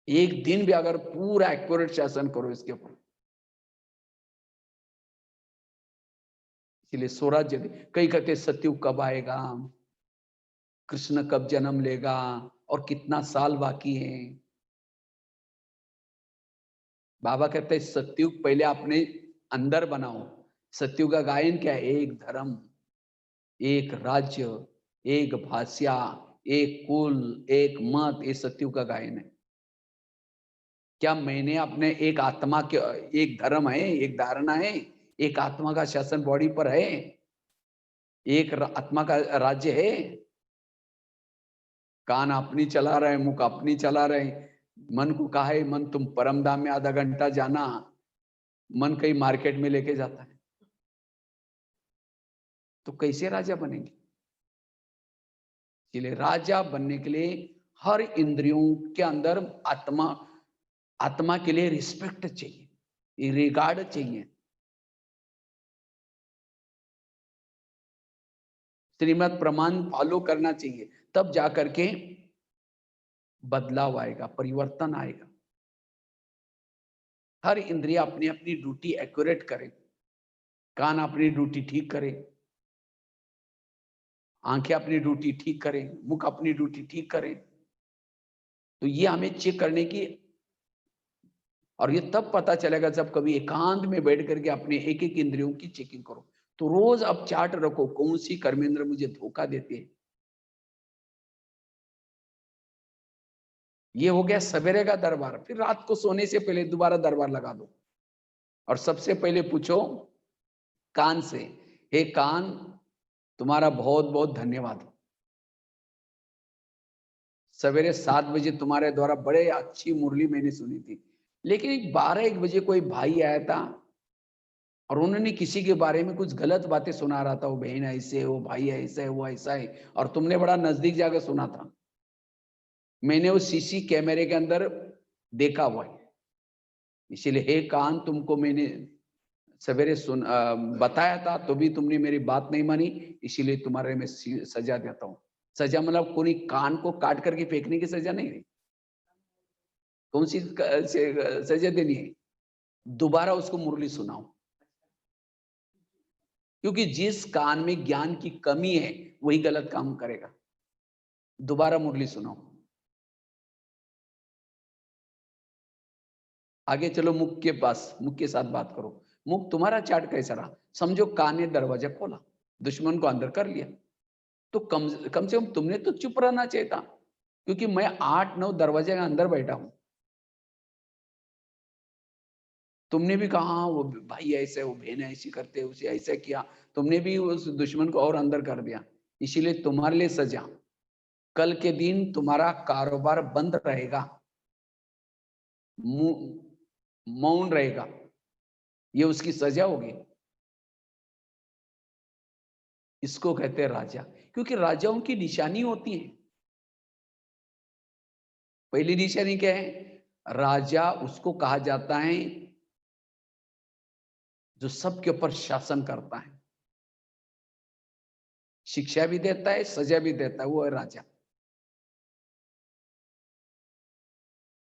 एक दिन भी अगर पूरा एक्यूरेट शासन करो इसके ऊपर। इसलिए स्वराज्य, कई कहते सत्युग कब आएगा, कृष्ण कब जन्म लेगा, और कितना साल बाकी है। बाबा कहते हैं सत्युग पहले अपने अंदर बनाओ। सत्युग का गायन क्या है? एक धर्म, एक राज्य, एक भाषा, एक कुल, एक मत, ये सत्युग का गायन है। क्या मैंने अपने एक आत्मा के, एक धर्म है, एक धारणा है, एक आत्मा का शासन बॉडी पर है, एक आत्मा का राज्य है। कान अपनी चला रहे, मुख अपनी चला रहे, मन को कहा है मन तुम परम धाम में आधा घंटा जाना, मन कहीं मार्केट में लेके जाता है, तो कैसे राजा बनेंगे। इसलिए राजा बनने के लिए हर इंद्रियों के अंदर आत्मा, आत्मा के लिए रिस्पेक्ट चाहिए, रिगार्ड चाहिए। श्रीमत प्रमाण फॉलो करना चाहिए, तब जाकर के बदलाव आएगा, परिवर्तन आएगा। हर इंद्रिय अपनी अपनी ड्यूटी एक्यूरेट करे, कान अपनी ड्यूटी ठीक करे, आंखें अपनी ड्यूटी ठीक करें, मुख अपनी ड्यूटी ठीक करें। तो ये हमें चेक करने की, और ये तब पता चलेगा जब कभी एकांत में बैठ करके अपने एक एक इंद्रियों की चेकिंग करो। तो रोज अब चार्ट रखो, कौन सी कर्मेंद्र मुझे धोखा देते हैं। ये हो गया सवेरे का दरबार। फिर रात को सोने से पहले दोबारा दरबार लगा दो, और सबसे पहले पूछो कान से, हे कान तुम्हारा बहुत बहुत धन्यवाद, सवेरे 7 बजे तुम्हारे द्वारा बड़े अच्छी मुरली मैंने सुनी थी, लेकिन 12-1 बजे कोई भाई आया था और उन्होंने किसी के बारे में कुछ गलत बातें सुना रहा था, वो बहन ऐसे है, वो भाई ऐसा है, वो ऐसा है, और तुमने बड़ा नजदीक जाकर सुना था। मैंने वो सीसी कैमरे के अंदर देखा हुआ है। इसीलिए हे कान, तुमको मैंने सवेरे बताया था, तो भी तुमने मेरी बात नहीं मानी, इसीलिए तुम्हारे में सजा देता हूँ। सजा मतलब कोई कान को काट करके फेंकने की सजा नहीं है। कौन सी सजा देनी है? दोबारा उसको मुरली सुनाओ, क्योंकि जिस कान में ज्ञान की कमी है वही गलत काम करेगा। दोबारा मुरली सुनाओ। आगे चलो, मुख के पास, मुख के साथ बात करो। मुख तुम्हारा चाट कैसा रहा? समझो कान ने दरवाजा खोला, दुश्मन को अंदर कर लिया, तो कम से कम तुमने तो चुप रहना चाहिए था, क्योंकि मैं 8-9 दरवाजे के अंदर बैठा हूं। तुमने भी कहा हाँ, वो भाई ऐसे, वो बहन ऐसी करते, उसे ऐसा किया, तुमने भी उस दुश्मन को और अंदर कर दिया। इसीलिए तुम्हारे लिए सजा, कल के दिन तुम्हारा कारोबार बंद रहेगा, मौन रहेगा, ये उसकी सजा होगी। इसको कहते हैं राजा, क्योंकि राजाओं की निशानी होती है। पहली निशानी क्या है? राजा उसको कहा जाता है जो सबके ऊपर शासन करता है, शिक्षा भी देता है, सजा भी देता है, वो है राजा।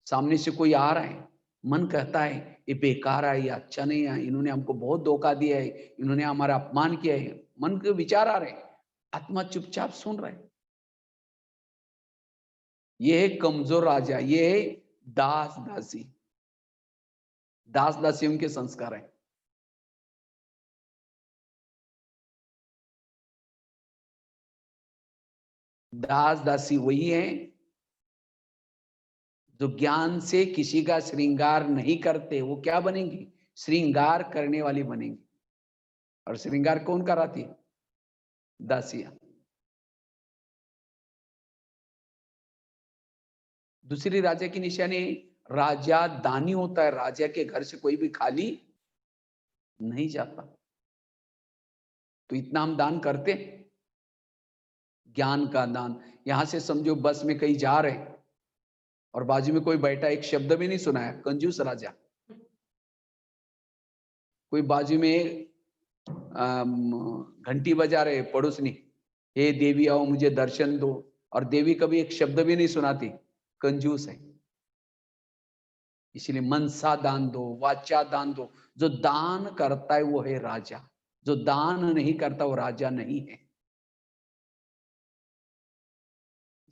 सामने से कोई आ रहा है, मन कहता है ये बेकार है, ये अच्छा नहीं है, इन्होंने हमको बहुत धोखा दिया है, इन्होंने हमारा अपमान किया है, मन के विचार आ रहे हैं, आत्मा चुपचाप सुन रहा है। ये है कमजोर राजा, ये है दास दासी। दास दासियों के संस्कार है। दास दासी वही है जो ज्ञान से किसी का श्रृंगार नहीं करते, वो क्या बनेंगी? श्रृंगार करने वाली बनेंगी। और श्रृंगार कौन कराती है? दासियां। दूसरी राजा की निशानी, राजा दानी होता है, राजा के घर से कोई भी खाली नहीं जाता। तो इतना हम दान करते, ज्ञान का दान। यहां से समझो बस में कहीं जा रहे और बाजू में कोई बैठा, एक शब्द भी नहीं सुनाया, कंजूस राजा। कोई बाजू में घंटी बजा रहे पड़ोसनी, हे देवी आओ मुझे दर्शन दो, और देवी कभी एक शब्द भी नहीं सुनाती, कंजूस है। इसलिए मनसा दान दो, वाचा दान दो। जो दान करता है वो है राजा, जो दान नहीं करता वो राजा नहीं है।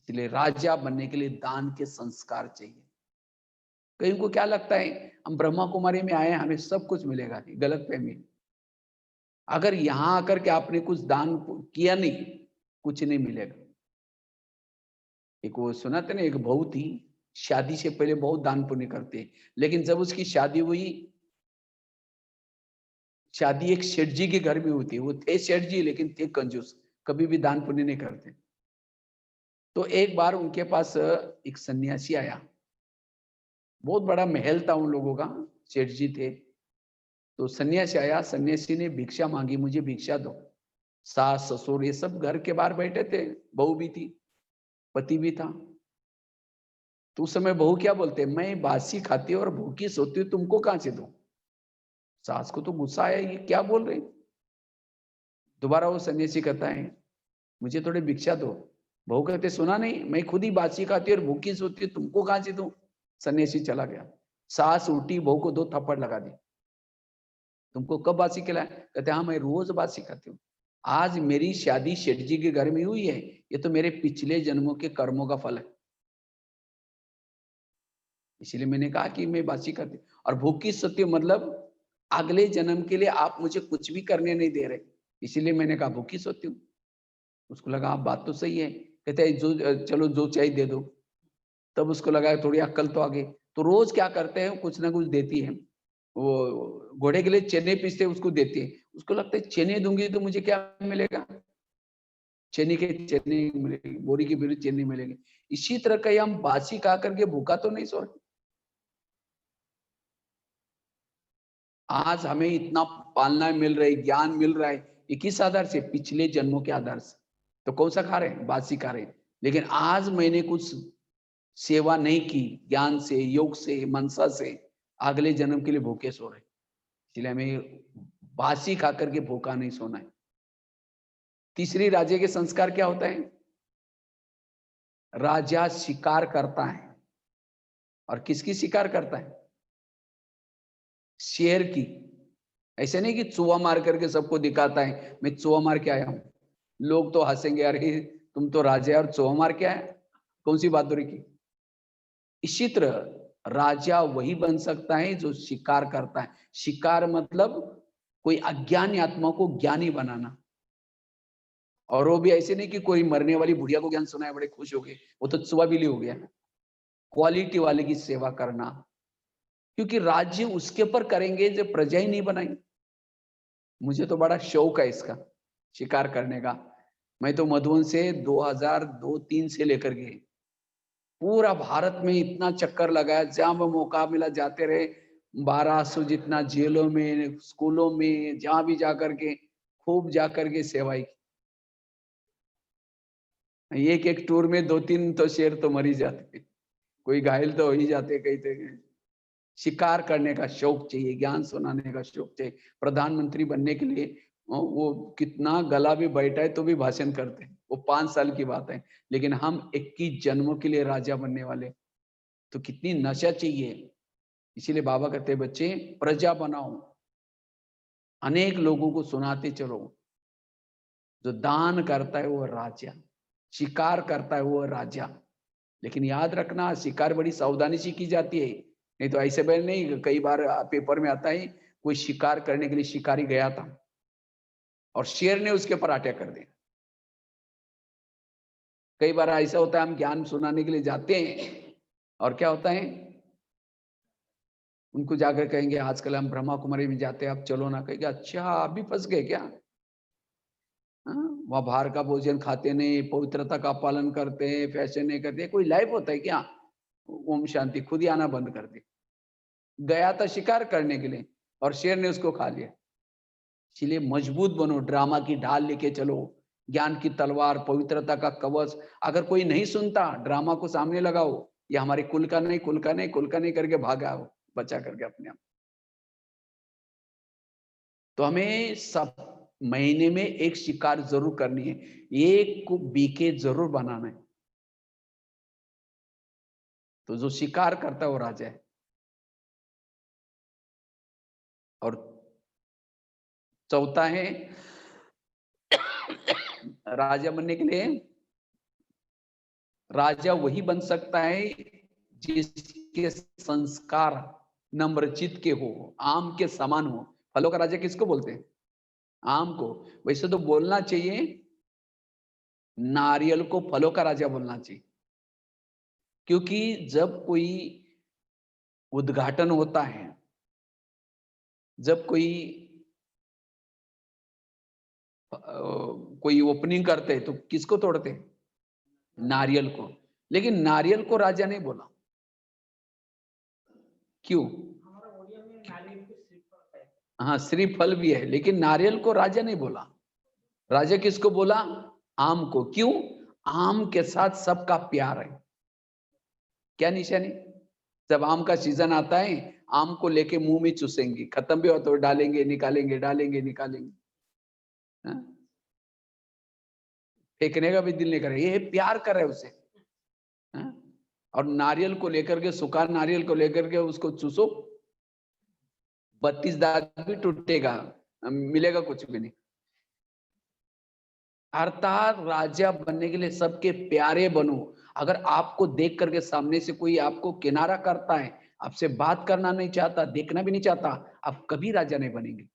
इसलिए राजा बनने के लिए दान के संस्कार चाहिए। कहीं को क्या लगता है हम ब्रह्मा कुमारी में आए हमें सब कुछ मिलेगा, गलत फहमी। अगर यहां आकर के आपने कुछ दान किया नहीं, कुछ नहीं मिलेगा। एक वो सुना था ना, एक बहू थी, शादी से पहले बहुत दान पुण्य करते, लेकिन जब उसकी शादी हुई, शादी एक सेठ जी के घर में हुई थी, वो थे सेठ जी लेकिन थे कंजूस, कभी भी दान पुण्य नहीं करते। तो एक बार उनके पास एक सन्यासी आया, बहुत बड़ा महल था उन लोगों का, सेठ जी थे। तो सन्यासी आया, सन्यासी ने भिक्षा मांगी, मुझे भिक्षा दो। सास ससुर ये सब घर के बाहर बैठे थे, बहू भी थी, पति भी था। तो उस समय बहू क्या बोलते, मैं बासी खाती हूँ और भूखी सोती हूँ, तुमको कहां से दूं? सास को तो गुस्सा आया, ये क्या बोल रहे। दोबारा वो सन्यासी कहता है मुझे थोड़ी भिक्षा दो। बहू कहते सुना नहीं, मैं खुद ही बासी खाती हूँ और भूखी सोती हूँ, तुमको कहां से दूं? सन्यासी चला गया। सास उल्टी, बहू को 2 थप्पड़ लगा दी। तुमको कब बासी खिलाया? कहते हाँ मैं रोज बासी खाती हूँ। आज मेरी शादी शेठ जी के घर में हुई है, ये तो मेरे पिछले जन्मों के कर्मों का फल है। इसलिए मैंने कहा कि मैं बासी खाती हूँ। और भूखी सत्य मतलब अगले जन्म के लिए आप मुझे कुछ भी करने नहीं दे रहे, इसीलिए मैंने कहा भूखी सोती हूँ। उसको लगा आप बात तो सही है, कहते हैं जो चलो जो चाहिए दे दो। तब उसको लगा थोड़ी अक्ल तो आ गई। तो रोज क्या करते हैं, कुछ ना कुछ देती है। वो घोड़े के लिए चने पीसते उसको देती है। उसको लगता है चने दूंगी तो मुझे क्या मिलेगा, चने के चने मिलेगी, बोरी की बोरी चने मिलेंगे। इसी तरह का हम बासी खा करके भूखा तो नहीं सो रहे। आज हमें इतना पालना मिल रहा है, ज्ञान मिल रहा है, ये किस आधार से? पिछले जन्मों के आधार से। तो कौन सा खा रहे हैं? बासी खा रहे हैं। लेकिन आज मैंने कुछ सेवा नहीं की, ज्ञान से, योग से, मनसा से, अगले जन्म के लिए भूखे सो रहे। इसलिए हमें बासी खा करके भूखा नहीं सोना है। तीसरी राजा के संस्कार क्या होता है? राजा शिकार करता है। और किसकी शिकार करता है? शेर की। ऐसे नहीं कि चूहा मार करके सबको दिखाता है मैं चूहा मार के आया हूं। लोग तो हंसेंगे, अरे तुम तो राजा और चूहा मार के आए, कौन सी बहादुरी की। इसी तरह राजा वही बन सकता है जो शिकार करता है। शिकार मतलब कोई अज्ञानी आत्मा को ज्ञानी बनाना। और वो भी ऐसे नहीं कि कोई मरने वाली बुढ़िया को ज्ञान सुनाए बड़े खुश हो गए, वो तो चुवा बिली हो गया। क्वालिटी वाले की सेवा करना, क्योंकि राज्य उसके ऊपर करेंगे जो प्रजा ही नहीं बनाई। मुझे तो बड़ा शौक है इसका, शिकार करने का। मैं तो मधुबन से 2002-3 से लेकर के पूरा भारत में इतना चक्कर लगाया, जहां वो मौका मिला जाते रहे। 1200 जितना जेलों में, स्कूलों में, जहां भी जाकर के खूब जाकर के सेवाई की। एक एक टूर में 2-3 तो शेर तो मर ही जाते। कोई घायल तो हो ही जाते कई थे। शिकार करने का शौक चाहिए, ज्ञान सुनाने का शौक चाहिए। प्रधानमंत्री बनने के लिए वो कितना गला भी बैठा है तो भी भाषण करते हैं, वो 5 साल की बात है। लेकिन हम 21 जन्मों के लिए राजा बनने वाले, तो कितनी नशा चाहिए। इसीलिए बाबा कहते हैं बच्चे प्रजा बनाओ, अनेक लोगों को सुनाते चलो। जो दान करता है वो राजा, शिकार करता है वो राजा। लेकिन याद रखना, शिकार बड़ी सावधानी से की जाती है, नहीं तो ऐसे बैल नहीं। कई बार पेपर में आता है कोई शिकार करने के लिए शिकारी गया था और शेर ने उसके ऊपर अटैक कर दिया। कई बार ऐसा होता है हम ज्ञान सुनाने के लिए जाते हैं और क्या होता है, उनको जाकर कहेंगे आजकल हम ब्रह्मा कुमारी में जाते हैं, आप चलो ना। कहेंगे अच्छा आप भी फंस गए क्या? वहां बाहर का भोजन खाते नहीं, पवित्रता का पालन करते हैं, फैशन नहीं करते, कोई लाइफ होता है क्या? ओम शांति, खुद ही आना बंद कर दी। गया था शिकार करने के लिए और शेर ने उसको खा लिया। इसलिए मजबूत बनो, ड्रामा की ढाल लेके चलो, ज्ञान की तलवार, पवित्रता का कवच। अगर कोई नहीं सुनता, ड्रामा को सामने लगाओ, ये हमारे कुल का नहीं, कुल का नहीं, कुल का नहीं करके भागा हो, बचा करके अपने आप। तो हमें सब महीने में एक शिकार जरूर करनी है, एक को बीके जरूर बनाना है। तो जो शिकार करता है वो राजा है। और चौथा है राजा बनने के लिए राजा वही बन सकता है जिसके संस्कार नम्रचित के हो, आम के समान हो। फलों का राजा किसको बोलते हैं? आम को। वैसे तो बोलना चाहिए नारियल को फलों का राजा बोलना चाहिए, क्योंकि जब कोई उद्घाटन होता है, जब कोई ओपनिंग करते हैं तो किसको तोड़ते हैं? नारियल को। लेकिन नारियल को राजा नहीं बोला, क्यों? हाँ, श्रीफल भी है, लेकिन नारियल को राजा नहीं बोला। राजा किसको बोला? आम को। क्यों? आम के साथ सबका प्यार है। क्या निशानी? जब आम का सीजन आता है, आम को लेके मुंह में चूसेंगे, खत्म भी हो तो डालेंगे निकालेंगे, डालेंगे निकालेंगे। हाँ? फेंकने का भी दिल नहीं कर रहा, ये प्यार कर रहे उसे। हाँ? और नारियल को लेकर के, सूखा नारियल को लेकर के उसको चूसो, 32 दांत भी टूटेगा, मिलेगा कुछ भी नहीं। अर्थात राजा बनने के लिए सबके प्यारे बनो। अगर आपको देख करके सामने से कोई आपको किनारा करता है, आपसे बात करना नहीं चाहता, देखना भी नहीं चाहता, आप कभी राजा नहीं बनेंगे।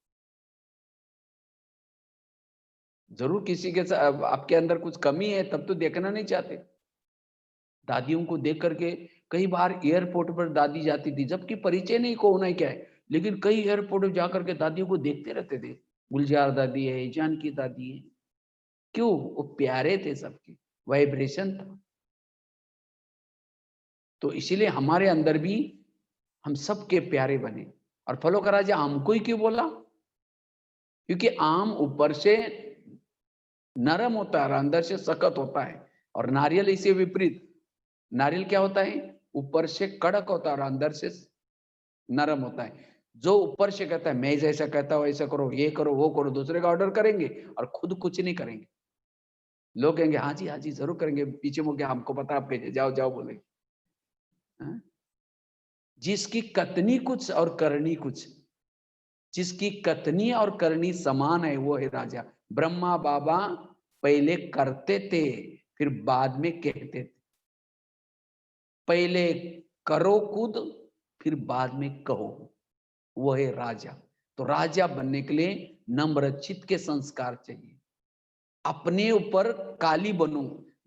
जरूर किसी के आपके अंदर कुछ कमी है, तब तो देखना नहीं चाहते। दादियों को देख करके कई बार एयरपोर्ट पर दादी जाती थी, जबकि परिचय नहीं कौन है क्या है, लेकिन कई एयरपोर्ट जा करके दादियों को देखते रहते थे। गुलजार दादी है, जानकी दादी है। क्यों? वो प्यारे थे सबके, वाइब्रेशन था। तो इसीलिए हमारे अंदर भी हम सबके प्यारे बने। और फलों का राजा आम को ही क्यों बोला? क्योंकि आम ऊपर से नरम होता है और अंदर से सख्त होता है, और नारियल इसे विपरीत। नारियल क्या होता है? ऊपर से कड़क होता है और अंदर से नरम होता है। जो ऊपर से कहता है मैं जैसा कहता हूं ऐसा करो, ये करो, वो करो, दूसरे का ऑर्डर करेंगे और खुद कुछ नहीं करेंगे। लोग कहेंगे हाँ जी जरूर करेंगे, पीछे मुड़ के हमको पता, आप भेजे, जाओ जाओ बोलेंगे। हाँ? जिसकी कथनी कुछ और करनी कुछ, जिसकी कथनी और करनी समान है, वो है राजा। ब्रह्मा बाबा पहले करते थे, फिर बाद में कहते थे। पहले करो खुद, फिर बाद में कहो, वो है राजा। तो राजा बनने के लिए नम्रचित के संस्कार चाहिए। अपने ऊपर काली बनो,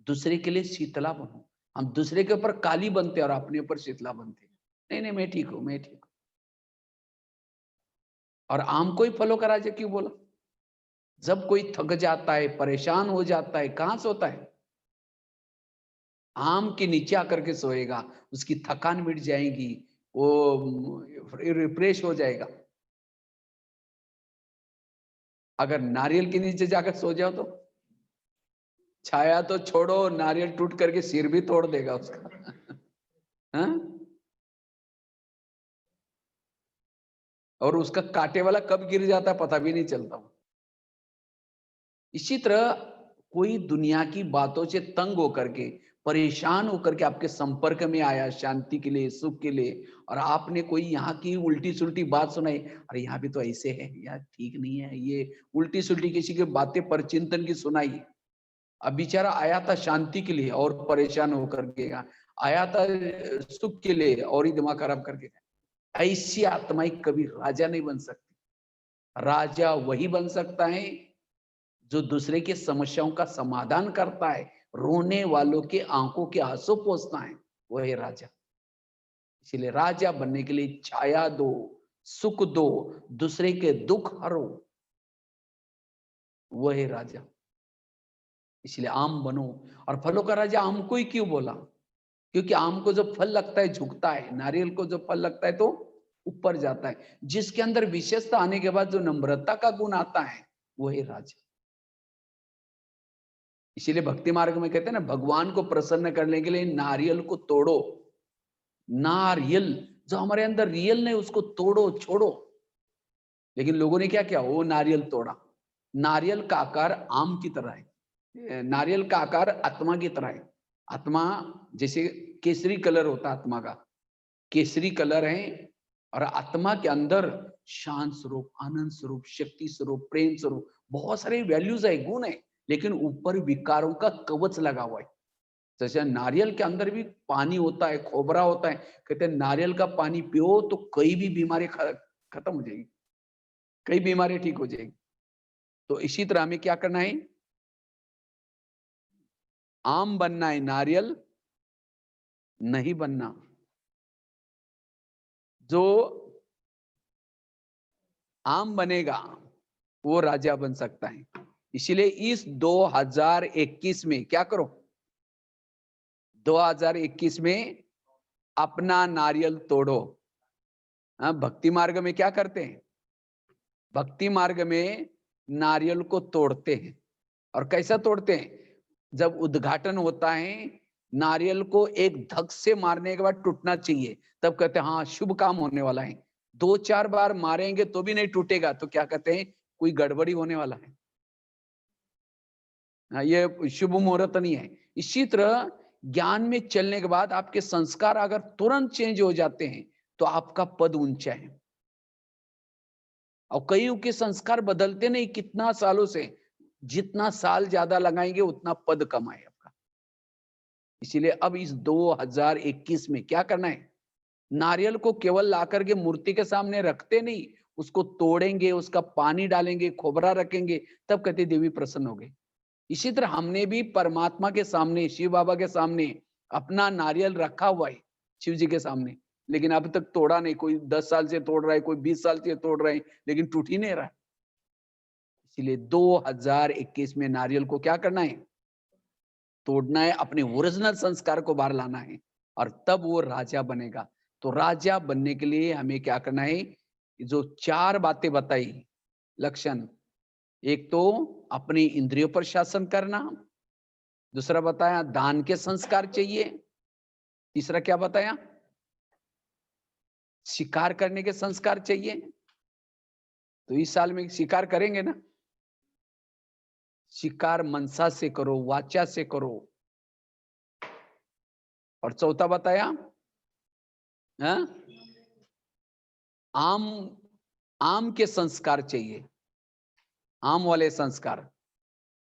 दूसरे के लिए शीतला बनो। हम दूसरे के ऊपर काली बनते और अपने ऊपर शीतला बनते। नहीं नहीं मैं ठीक हूं, मैं ठीक हूं। और आम को ही फलों का राजा क्यों बोला? जब कोई थक जाता है, परेशान हो जाता है, कहां सोता है? आम के नीचे आकर के सोएगा, उसकी थकान मिट जाएगी, वो रिफ्रेश हो जाएगा। अगर नारियल के नीचे जाकर सो जाओ तो छाया तो छोड़ो, नारियल टूट करके सिर भी तोड़ देगा उसका। हाँ? और उसका कांटे वाला कब गिर जाता है पता भी नहीं चलता। इसी तरह कोई दुनिया की बातों से तंग होकर के, परेशान होकर के आपके संपर्क में आया शांति के लिए, सुख के लिए, और आपने कोई यहाँ की उल्टी-सुल्टी बात सुनाई, अरे यहाँ भी तो ऐसे है, यार ठीक नहीं है, ये उल्टी-सुल्टी किसी की बातें परचिंतन की सुनाई। अब बेचारा आया था शांति के लिए और परेशान होकर के आया था सुख के लिए और ही दिमाग खराब करके। ऐसी आत्माएं कभी राजा नहीं बन सकती। राजा वही बन सकता है जो दूसरे की समस्याओं का समाधान करता है, रोने वालों के आंखों के आंसू पोंछता है, वो है राजा। इसलिए राजा बनने के लिए छाया दो, सुख दो, दूसरे के दुख हरो, वो है राजा। इसलिए आम बनो। और फलों का राजा आम को ही क्यों बोला? क्योंकि आम को जब फल लगता है झुकता है, नारियल को जब फल लगता है तो ऊपर जाता है। जिसके अंदर विशेषता आने के बाद जो नम्रता का गुण आता है, वो है राजा। इसीलिए भक्ति मार्ग में कहते हैं ना, भगवान को प्रसन्न करने के लिए नारियल को तोड़ो। नारियल जो हमारे अंदर रियल नहीं, उसको तोड़ो, छोड़ो। लेकिन लोगों ने क्या किया, वो नारियल तोड़ा। नारियल का आकार आम की तरह है, नारियल का आकार आत्मा की तरह है। आत्मा जैसे केसरी कलर होता है, आत्मा का केसरी कलर है। और आत्मा के अंदर शांत स्वरूप, आनंद स्वरूप, शक्ति स्वरूप, प्रेम स्वरूप, बहुत सारे वैल्यूज है, गुण है। लेकिन ऊपर विकारों का कवच लगा हुआ है। जैसे नारियल के अंदर भी पानी होता है, खोबरा होता है। कहते हैं नारियल का पानी पियो तो कई भी बीमारी खत्म हो जाएगी, कई बीमारी ठीक हो जाएगी। तो इसी तरह हमें क्या करना है, आम बनना है, नारियल नहीं बनना। जो आम बनेगा वो राजा बन सकता है। इसीलिए इस 2021 में क्या करो, 2021 में अपना नारियल तोड़ो। हाँ, भक्ति मार्ग में क्या करते हैं, भक्ति मार्ग में नारियल को तोड़ते हैं। और कैसा तोड़ते हैं, जब उद्घाटन होता है, नारियल को एक धक से मारने के बाद टूटना चाहिए, तब कहते हैं हाँ शुभ काम होने वाला है। 2-4 बार मारेंगे तो भी नहीं टूटेगा तो क्या कहते हैं, कोई गड़बड़ी होने वाला है। हाँ, ये शुभ मुहूर्त नहीं है। इसी तरह ज्ञान में चलने के बाद आपके संस्कार अगर तुरंत चेंज हो जाते हैं, तो आपका पद ऊंचा है। और कईयों के संस्कार बदलते नहीं कितना सालों से, जितना साल ज्यादा लगाएंगे उतना पद कम है आपका। इसीलिए अब इस 2021 में क्या करना है, नारियल को केवल लाकर के मूर्ति के सामने रखते नहीं, उसको तोड़ेंगे, उसका पानी डालेंगे, खोबरा रखेंगे, तब कहते देवी प्रसन्न हो गई। इसी तरह हमने भी परमात्मा के सामने, शिव बाबा के सामने अपना नारियल रखा हुआ है, शिव जी के सामने, लेकिन अभी तक तोड़ा नहीं। कोई 10 साल से तोड़ रहा है, कोई 20 साल से तोड़ रहा है, लेकिन टूट ही नहीं रहा। इसीलिए 2021 में नारियल को क्या करना है, तोड़ना है, अपने ओरिजिनल संस्कार को बाहर लाना है, और तब वो राजा बनेगा। तो राजा बनने के लिए हमें क्या करना है, जो 4 बातें बताई लक्षण, एक तो अपनी इंद्रियों पर शासन करना, दूसरा बताया दान के संस्कार चाहिए, तीसरा क्या बताया, शिकार करने के संस्कार चाहिए। तो इस साल में शिकार करेंगे ना, शिकार मनसा से करो, वाचा से करो। और चौथा बताया, हाँ? आम आम के संस्कार चाहिए, आम वाले संस्कार।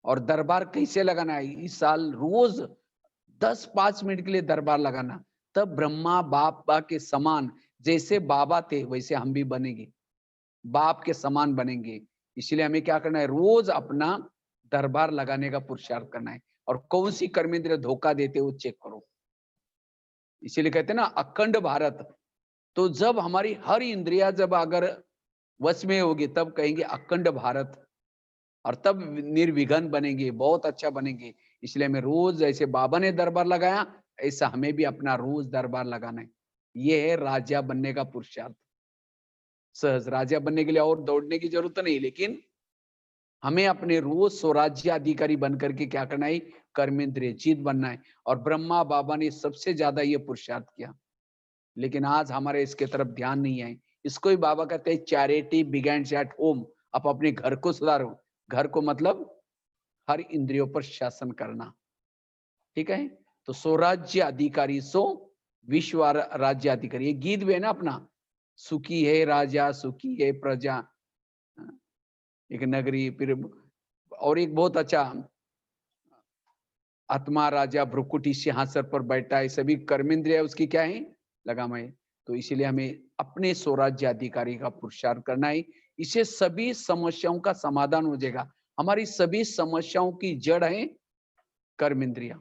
और दरबार कैसे लगाना है, इस साल रोज 10-5 मिनट के लिए दरबार लगाना, तब ब्रह्मा बाबा के समान, जैसे बाबा थे वैसे हम भी बनेंगे, बाप के समान बनेंगे। इसलिए हमें क्या करना है, रोज अपना दरबार लगाने का पुरुषार्थ करना है। और कौन सी कर्मेंद्रिय धोखा देते हो चेक करो। इसीलिए कहते हैं ना अखंड भारत। तो जब हमारी हर इंद्रिया जब अगर वश में होगी, तब कहेंगे अखंड भारत, और तब निर्विघ्न बनेंगे, बहुत अच्छा बनेंगे। इसलिए हमें रोज जैसे बाबा ने दरबार लगाया, ऐसा हमें भी अपना रोज दरबार लगाना है। ये है राजा बनने का पुरुषार्थ। सहज राजा बनने के लिए और दौड़ने की जरूरत नहीं, लेकिन हमें अपने रोज स्वराज्य अधिकारी बनकर के क्या करना है, कर्मेंद्रिय जीत बनना है। और ब्रह्मा बाबा ने सबसे ज्यादा ये पुरुषार्थ किया, लेकिन आज हमारे इसके तरफ ध्यान नहीं है। इसको ही बाबा कहते हैं चैरिटी बिगेन्स एट होम। आप अपने घर को सुधारो। घर को मतलब हर इंद्रियों पर शासन करना, ठीक है। तो स्वराज्य अधिकारी सो विश्व राज्य अधिकारी, ये गीत भी है ना अपना, सुखी है राजा सुखी है प्रजा, एक नगरी। फिर और एक बहुत अच्छा, आत्मा राजा भ्रुकुटी सिंहासन पर बैठा है, सभी कर्मेंद्रिय उसकी क्या है, लगाम है। तो इसीलिए हमें अपने स्वराज्य अधिकारी का पुरुषार्थ करना है। इससे सभी समस्याओं का समाधान हो जाएगा। हमारी सभी समस्याओं की जड़ है कर्मेंद्रिया।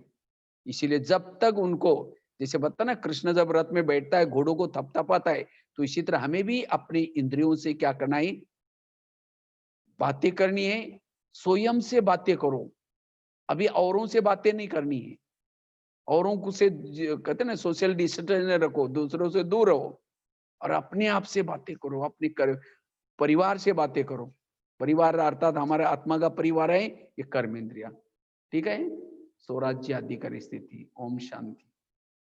इसीलिए जब तक उनको, जैसे बता ना, कृष्ण जब रथ में बैठता है घोड़ों को थपथपाता है, तो इसी तरह हमें भी अपनी इंद्रियों से क्या करना है, बातें करनी है। स्वयं से बातें करो, अभी औरों से बातें नहीं करनी है। औरों को से कहते हैं ना, सोशल डिस्टेंस रखो, दूसरों से दूर रहो, और अपने आप से बातें करो, अपने परिवार से बातें करो। परिवार अर्थात हमारे आत्मा का परिवार है ये कर्मेंद्रिया, ठीक है। स्वराज्य अधिकारी स्थिति। ओम शांति।